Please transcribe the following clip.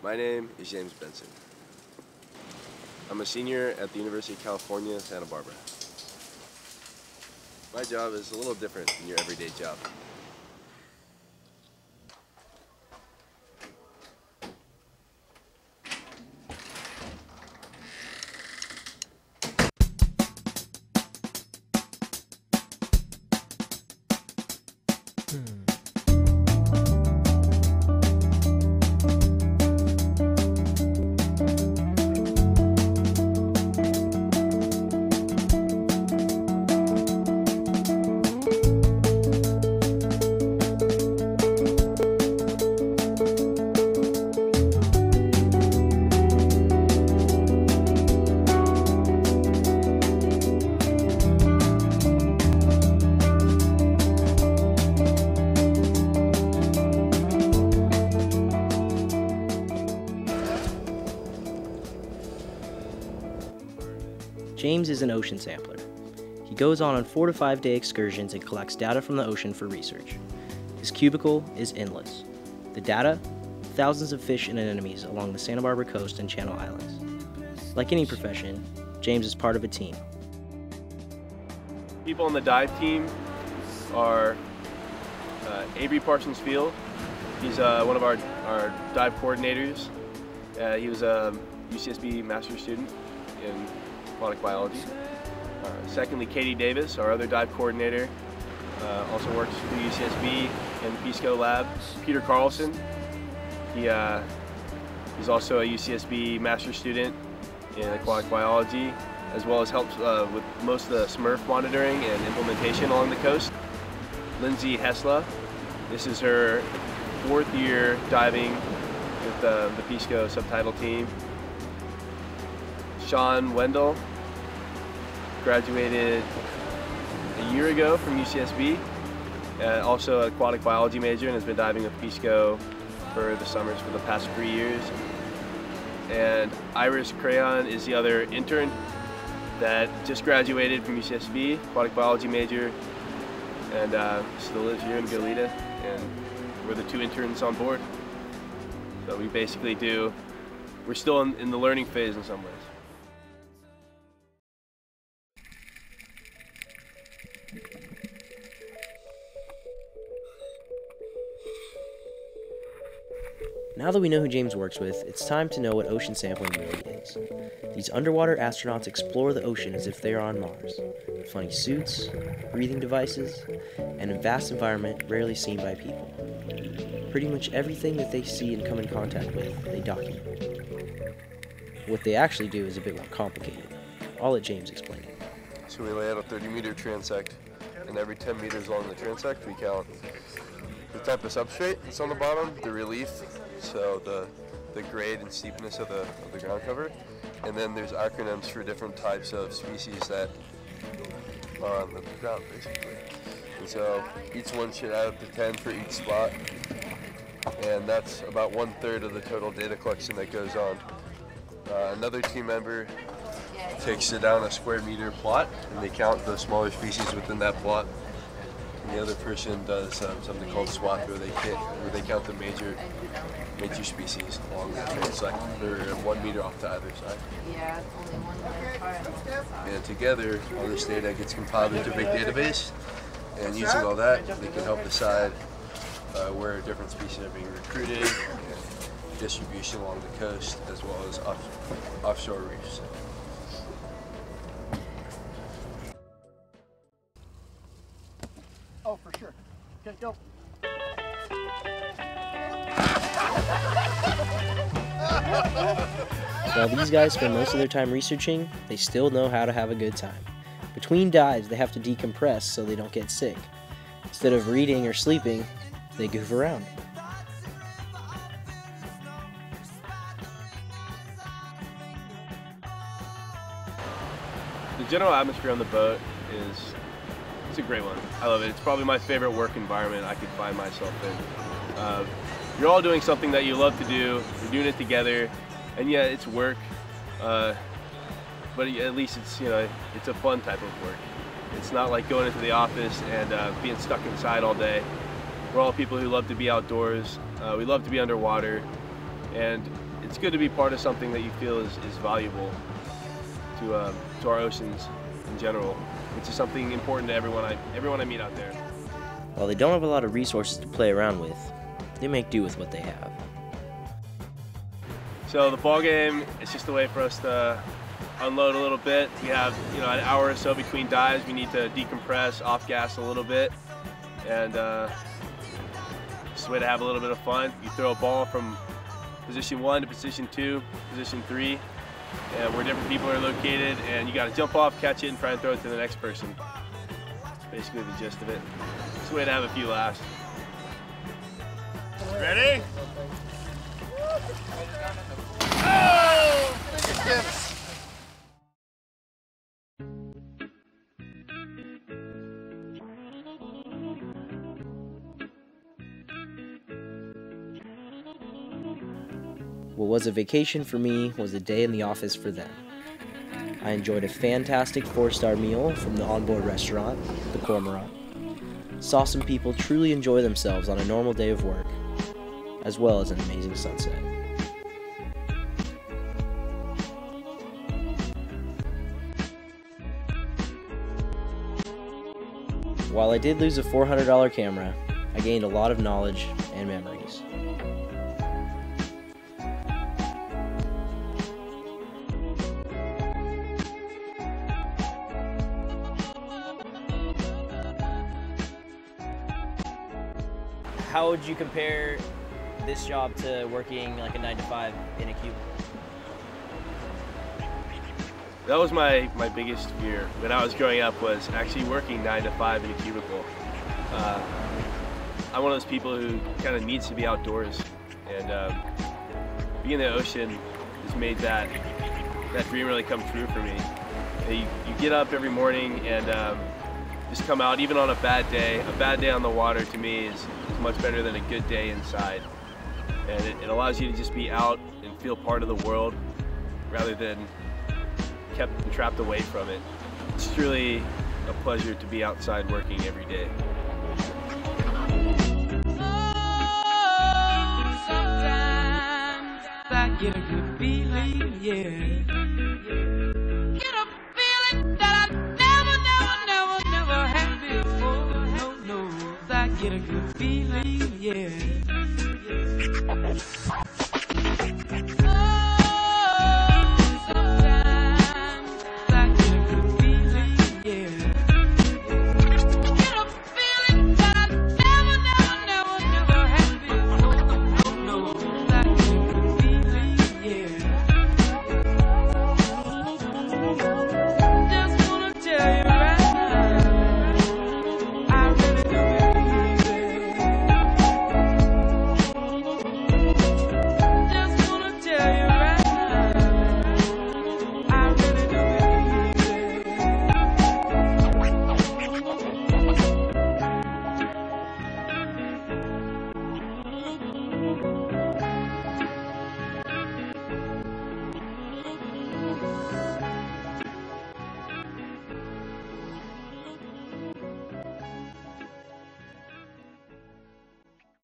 My name is James Benson. I'm a senior at the University of California, Santa Barbara. My job is a little different than your everyday job. James is an ocean sampler. He goes on 4 to 5 day excursions and collects data from the ocean for research. His cubicle is endless. The data? Thousands of fish and anemones along the Santa Barbara coast and Channel Islands. Like any profession, James is part of a team. People on the dive team are Avery Parsons-Field. He's one of our dive coordinators. He was a UCSB master's student in aquatic biology. Secondly, Katie Davis, our other dive coordinator, also works for UCSB in the PSCO lab. Peter Carlson, he's also a UCSB master's student in aquatic biology, as well as helps with most of the Smurf monitoring and implementation along the coast. Lindsay Hesla, this is her 4th year diving with the PSCO subtitle team. Sean Wendell graduated a year ago from UCSB, also an aquatic biology major, and has been diving with PSCO for the summers for the past 3 years. And Iris Crayon is the other intern that just graduated from UCSB, aquatic biology major, and still lives here in Goleta, and we're the 2 interns on board. So we basically we're still in the learning phase in some ways. Now that we know who James works with, it's time to know what ocean sampling really is. These underwater astronauts explore the ocean as if they are on Mars. Funny suits, breathing devices, and a vast environment rarely seen by people. Pretty much everything that they see and come in contact with, they document. What they actually do is a bit more complicated. I'll let James explain it. So we lay out a 30-meter transect, and every 10 meters along the transect we count the type of substrate that's on the bottom, the relief, so the grade and steepness of the ground cover, and then there's acronyms for different types of species that are on the ground, basically. And so each one should add up to 10 for each spot, and that's about 1/3 of the total data collection that goes on. Another team member takes it down a square meter plot, and they count the smaller species within that plot. And the other person does something called SWAT, where they count the major species along the transect. They're 1 meter off to either side. And together, all this data gets compiled into a big database, and using all that, they can help decide where different species are being recruited, and distribution along the coast, as well as offshore reefs. Oh, for sure. Okay, go. While these guys spend most of their time researching, they still know how to have a good time. Between dives, they have to decompress so they don't get sick. Instead of reading or sleeping, they goof around. The general atmosphere on the boat it's a great one. I love it. It's probably my favorite work environment I could find myself in. You're all doing something that you love to do. You're doing it together, and yeah, it's work. But at least it's a fun type of work. It's not like going into the office and being stuck inside all day. We're all people who love to be outdoors. We love to be underwater, and it's good to be part of something that you feel is valuable to our oceans in general, which is something important to everyone I meet out there. While they don't have a lot of resources to play around with, they make do with what they have. So the ball game is just a way for us to unload a little bit. We have an hour or so between dives. We need to decompress, off gas a little bit, and just a way to have a little bit of fun. You throw a ball from position 1 to position 2, position 3, and where different people are located, and you got to jump off, catch it, and try and throw it to the next person. That's basically the gist of it. It's a way to have a few laughs. Ready? Oh! Fingertips! What was a vacation for me was a day in the office for them. I enjoyed a fantastic 4-star meal from the onboard restaurant, the Cormorant. Saw some people truly enjoy themselves on a normal day of work, as well as an amazing sunset. While I did lose a $400 camera, I gained a lot of knowledge and memories. How would you compare this job to working like a 9-to-5 in a cubicle? That was my biggest fear when I was growing up, was actually working 9 to 5 in a cubicle. I'm one of those people who kind of needs to be outdoors, and being in the ocean has made that dream really come true for me. You get up every morning and just come out, even on a bad day. A bad day on the water to me is much better than a good day inside. And it allows you to just be out and feel part of the world rather than kept and trapped away from it. It's truly a pleasure to be outside working every day. Sometimes I get a good feeling, yeah. Get a feeling that I never had before. No, I get a good feeling, yeah.